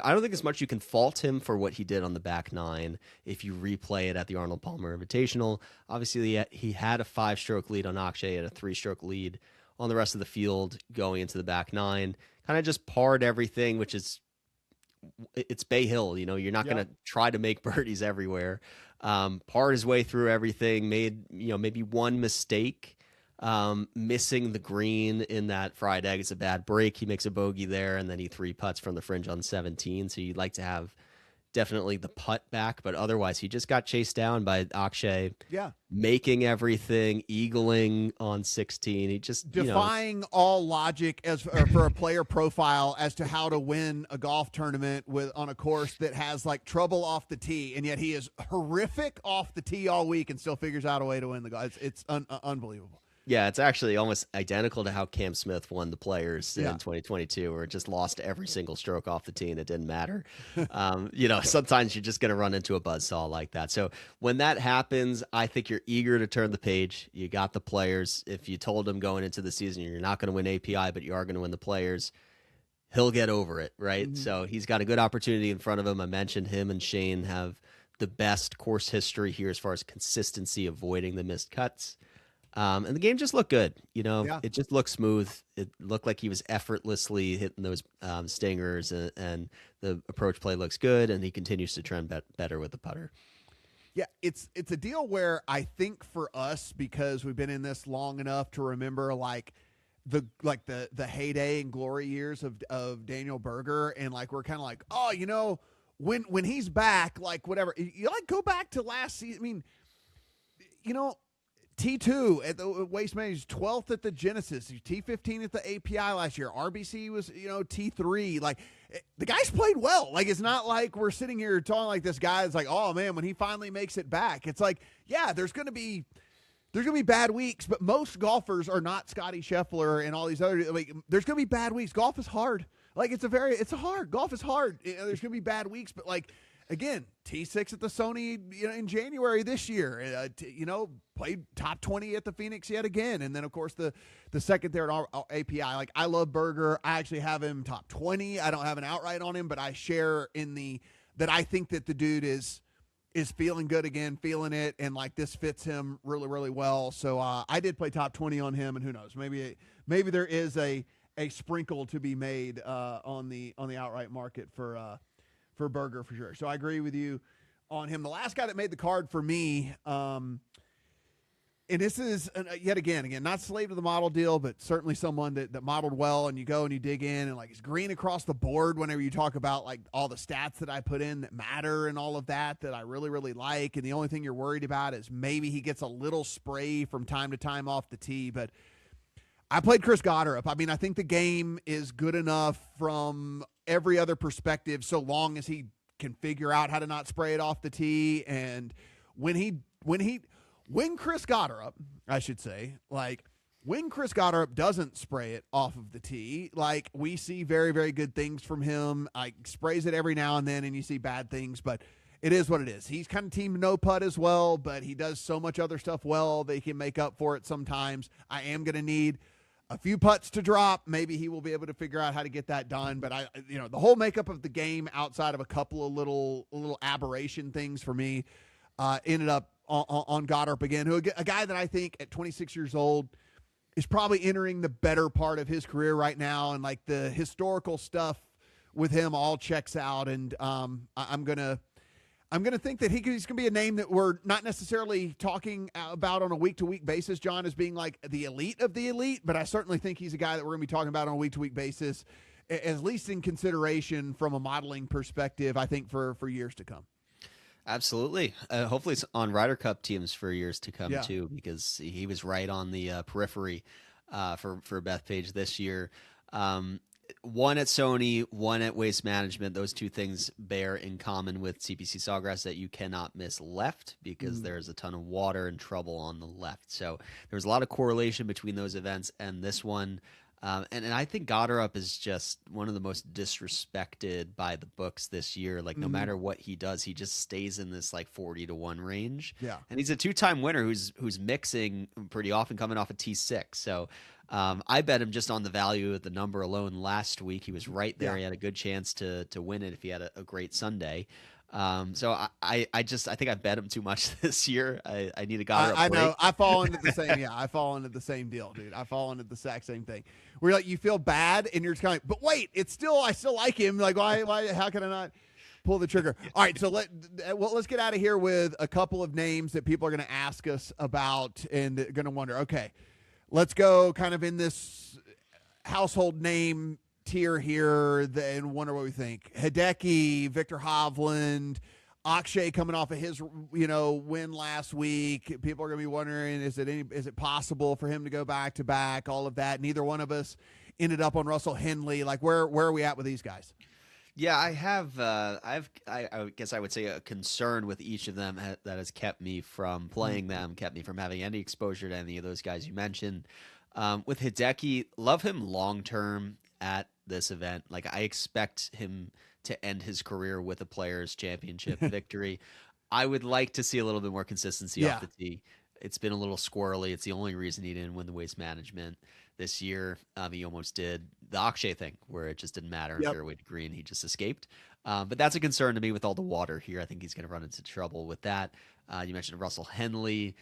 I don't think there's much you can fault him for what he did on the back nine if you replay it at the Arnold Palmer Invitational. Obviously, he had a 5-stroke lead on Akshay and a 3-stroke lead on the rest of the field going into the back nine. Kind of just parred everything, which is, it's Bay Hill. You know, you're not going to try to make birdies everywhere. Parred his way through everything, made, maybe one mistake. Missing the green in that fried egg. It's a bad break. He makes a bogey there, and then he 3-putts from the fringe on 17. So you'd like to have definitely the putt back, but otherwise he just got chased down by Akshay. Yeah. Making everything, eagling on 16. He just defying all logic for a player profile as to how to win a golf tournament on a course that has like trouble off the tee, and yet he is horrific off the tee all week and still figures out a way to win the golf. It's unbelievable. Yeah, it's actually almost identical to how Cam Smith won the Players in 2022, where it just lost every single stroke off the tee and it didn't matter. Sometimes you're just going to run into a buzzsaw like that. So when that happens, I think you're eager to turn the page. You got the Players. If you told him going into the season you're not going to win API, but you are going to win the Players, he'll get over it, right? Mm-hmm. So he's got a good opportunity in front of him. I mentioned him and Shane have the best course history here as far as consistency, avoiding the missed cuts. And the game just looked good. It just looked smooth. It looked like he was effortlessly hitting those stingers, and the approach play looks good, and he continues to trend better with the putter. Yeah, it's a deal where I think for us, because we've been in this long enough to remember the heyday and glory years of Daniel Berger, and we're kind of like, oh, when he's back, whatever. You go back to last season. I mean, T2 at the Waste Management, 12th at the Genesis, T15 at the API last year. RBC was, T3. The guy's played well. It's not like we're sitting here talking like this guy is like, oh man, when he finally makes it back, it's like, yeah, there's going to be bad weeks, but most golfers are not Scottie Scheffler and all these other, there's going to be bad weeks. Golf is hard. Golf is hard. There's going to be bad weeks, but again, T6 at the Sony, in January this year, played top 20 at the Phoenix yet again. And then, of course, the second there at API. I love Berger. I actually have him top 20. I don't have an outright on him, but I share that I think that the dude is feeling good again, feeling it, and this fits him really, really well. So I did play top 20 on him, and who knows, maybe there is a sprinkle to be made on the outright market for Berger for sure. So I agree with you on him. The last guy that made the card for me, and this is yet again, not slave to the model deal, but certainly someone that modeled well, and you go and you dig in, and it's green across the board whenever you talk about all the stats that I put in that matter and all of that I really, really like. And the only thing you're worried about is maybe he gets a little spray from time to time off the tee, but I played Chris Gotterup. I mean, I think the game is good enough from every other perspective, so long as he can figure out how to not spray it off the tee. And when Chris Gotterup, I should say, when Chris Gotterup doesn't spray it off of the tee, we see very, very good things from him. Sprays it every now and then, and you see bad things, but it is what it is. He's kind of team no putt as well, but he does so much other stuff well that he can make up for it sometimes. I am going to need a few putts to drop. Maybe he will be able to figure out how to get that done. But the whole makeup of the game, outside of a couple of little aberration things for me, ended up on Goddard again, who a guy that I think at 26 years old is probably entering the better part of his career right now, and like the historical stuff with him all checks out. And I'm gonna think that he's gonna be a name that we're not necessarily talking about on a week-to-week basis, John, as being like the elite of the elite, but I certainly think he's a guy that we're gonna be talking about on a week-to-week basis, at least in consideration from a modeling perspective, I think for years to come. Absolutely. Hopefully it's on Ryder Cup teams for years to come too, because he was right on the periphery for Bethpage this year. One at Sony, one at Waste Management. Those two things bear in common with TPC Sawgrass that you cannot miss left, because there's a ton of water and trouble on the left. So there's a lot of correlation between those events and this one. And I think Goddard is just one of the most disrespected by the books this year. Like, no matter what he does, he just stays in this like 40-1 range. Yeah. And he's a two-time winner who's mixing pretty often, coming off a T6. So I bet him just on the value of the number alone last week. He was right there. Yeah. He had a good chance to win it if he had a great Sunday. So I think I bet him too much this year. I need a Goddard. I know. I fall into the same. Yeah, I fall into the same deal, dude. I fall into the exact same thing. Where like you feel bad and you're just kind of like, but wait, I still like him. Like why? How can I not pull the trigger? All right, so let's get out of here with a couple of names that people are going to ask us about and going to wonder. Okay, let's go kind of in this household name tier here and wonder what we think. Hideki, Victor Hovland, Akshay coming off of his win last week. People are going to be wondering, is it possible for him to go back to back? All of that. Neither one of us ended up on Russell Henley. Like where are we at with these guys? Yeah, I guess I would say a concern with each of them that has kept me from playing them, kept me from having any exposure to any of those guys you mentioned. With Hideki, love him long term at this event. Like, I expect him to end his career with a Players Championship victory. I would like to see a little bit more consistency off the tee. It's been a little squirrely. It's the only reason he didn't win the Waste Management this year. He almost did the Akshay thing, where it just didn't matter if fairway to green. He just escaped. But that's a concern to me with all the water here. I think he's going to run into trouble with that. You mentioned Russell Henley.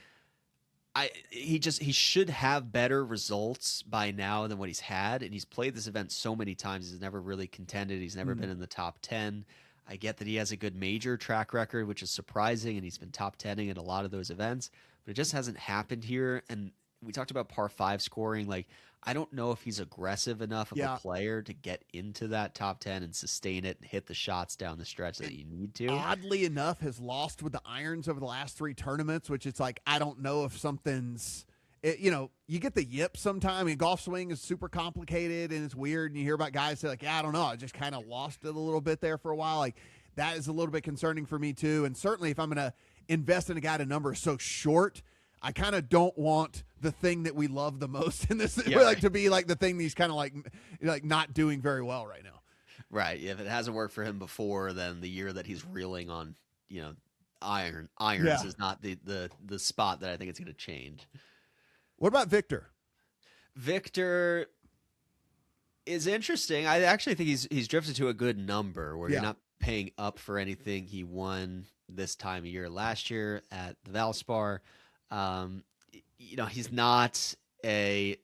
He should have better results by now than what he's had, and he's played this event so many times. He's never really contended. He's never been in the top 10. I get that he has a good major track record, which is surprising, and he's been top 10ing at a lot of those events, but it just hasn't happened here. And we talked about par 5 scoring. Like, I don't know if he's aggressive enough of a player to get into that top 10 and sustain it and hit the shots down the stretch that you need to. Oddly enough, has lost with the irons over the last 3 tournaments, which it's like, I don't know if something's, you get the yips sometime. I mean, golf swing is super complicated and it's weird. And you hear about guys say like, I don't know, I just kind of lost it a little bit there for a while. Like, that is a little bit concerning for me too. And certainly if I'm going to invest in a guy to number so short, I kind of don't want the thing that we love the most in this, to be like the thing he's kind of like not doing very well right now. Right. If it hasn't worked for him before, then the year that he's reeling on, irons is not the spot that I think it's going to change. What about Victor? Victor is interesting. I actually think he's drifted to a good number where you're not paying up for anything. He won this time of year last year at the Valspar. He's not a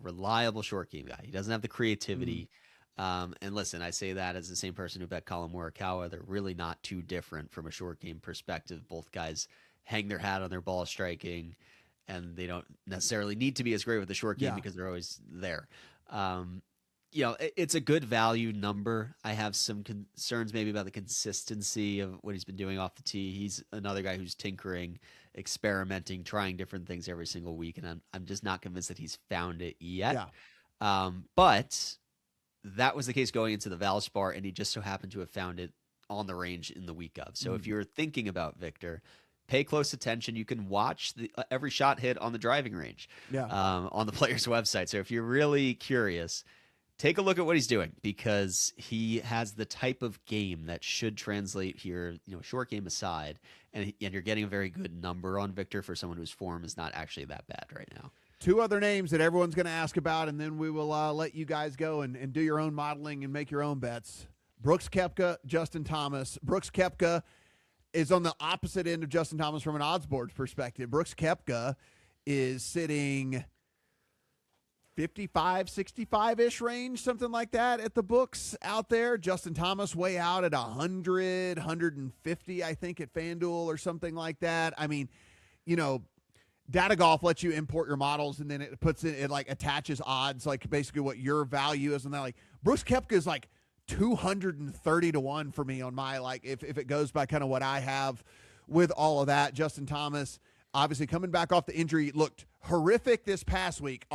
reliable short game guy. He doesn't have the creativity. And listen, I say that as the same person who bet Collin Morikawa. They're really not too different from a short game perspective. Both guys hang their hat on their ball striking, and they don't necessarily need to be as great with the short game because they're always there. It's a good value number. I have some concerns maybe about the consistency of what he's been doing off the tee. He's another guy who's tinkering, experimenting, trying different things every single week, and I'm just not convinced that he's found it yet. But that was the case going into the Valspar, and he just so happened to have found it on the range in the week of. So if you're thinking about Victor, pay close attention. You can watch every shot hit on the driving range on the player's website. So if you're really curious, take a look at what he's doing, because he has the type of game that should translate here, short game aside, and you're getting a very good number on Victor for someone whose form is not actually that bad right now. 2 other names that everyone's going to ask about, and then we will let you guys go and do your own modeling and make your own bets. Brooks Koepka, Justin Thomas. Brooks Koepka, is on the opposite end of Justin Thomas from an odds board perspective. Brooks Koepka is sitting 55, 65-ish range, something like that at the books out there. Justin Thomas way out at 100, 150, I think, at FanDuel or something like that. I mean, you know, Data Golf lets you import your models, and then it puts it like attaches odds, like basically what your value is. And then like Brooks Koepka is like 230 to 1 for me on my, like, if it goes by kind of what I have with all of that. Justin Thomas, obviously coming back off the injury, looked horrific this past week.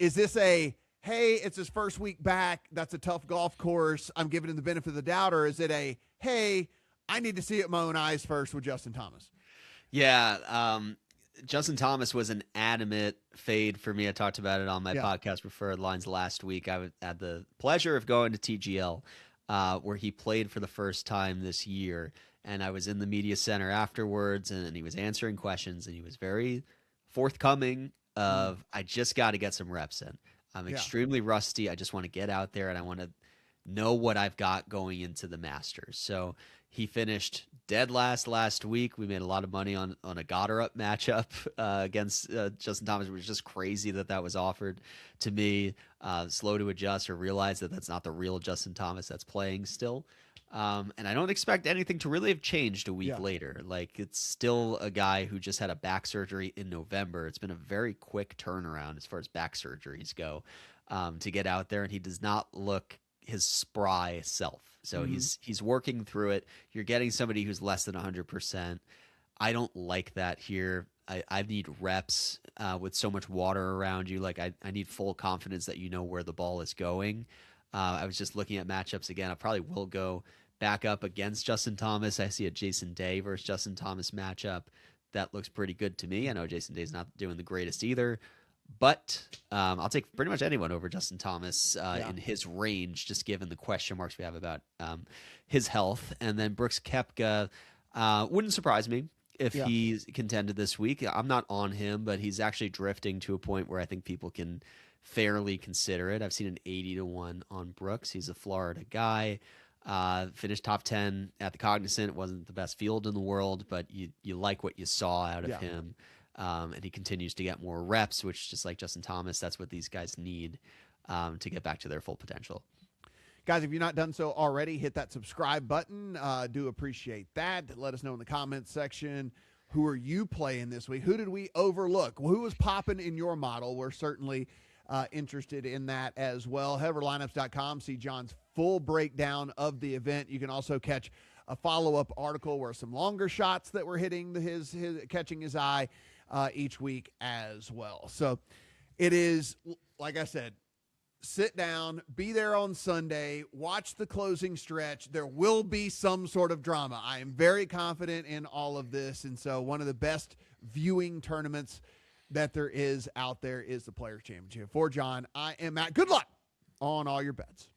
Is this a, hey, it's his first week back, that's a tough golf course, I'm giving him the benefit of the doubt, or is it a, hey, I need to see it with my own eyes first with Justin Thomas? Yeah, Justin Thomas was an adamant fade for me. I talked about it on my podcast, Preferred Lines, last week. I had the pleasure of going to TGL, where he played for the first time this year. And I was in the media center afterwards, and he was answering questions, and he was very forthcoming of, I just got to get some reps in. I'm extremely rusty. I just want to get out there, and I want to know what I've got going into the Masters. So he finished dead last week. We made a lot of money on a Goddard up matchup against Justin Thomas. It was just crazy that was offered to me. Slow to adjust or realize that that's not the real Justin Thomas that's playing still. And I don't expect anything to really have changed a week later. Like, it's still a guy who just had a back surgery in November. It's been a very quick turnaround as far as back surgeries go, to get out there, and he does not look his spry self. So he's working through it. You're getting somebody who's less than 100%. I don't like that here. I need reps with so much water around you. Like, I need full confidence that you know where the ball is going. I was just looking at matchups again. I probably will go back up against Justin Thomas. I see a Jason Day versus Justin Thomas matchup. That looks pretty good to me. I know Jason Day's not doing the greatest either, but I'll take pretty much anyone over Justin Thomas in his range, just given the question marks we have about his health. And then Brooks Koepka wouldn't surprise me if he's contended this week. I'm not on him, but he's actually drifting to a point where I think people can fairly consider it. I've seen an 80 to 1 on Brooks. He's a Florida guy. Finished top 10 at the Cognizant. It wasn't the best field in the world, but you like what you saw out of him. And he continues to get more reps, which, just like Justin Thomas, that's what these guys need to get back to their full potential. Guys, if you've not done so already, hit that subscribe button. Do appreciate that. Let us know in the comments section, who are you playing this week? Who did we overlook? Who was popping in your model? We're certainly interested in that as well. Head over to lineups.com, see John's full breakdown of the event. You can also catch a follow-up article where some longer shots that were hitting his catching his eye each week as well. So it is, like I said, sit down, be there on Sunday, watch the closing stretch. There will be some sort of drama. I am very confident in all of this. And so one of the best viewing tournaments that there is out there is the Players Championship. For John, I am Matt. Good luck on all your bets.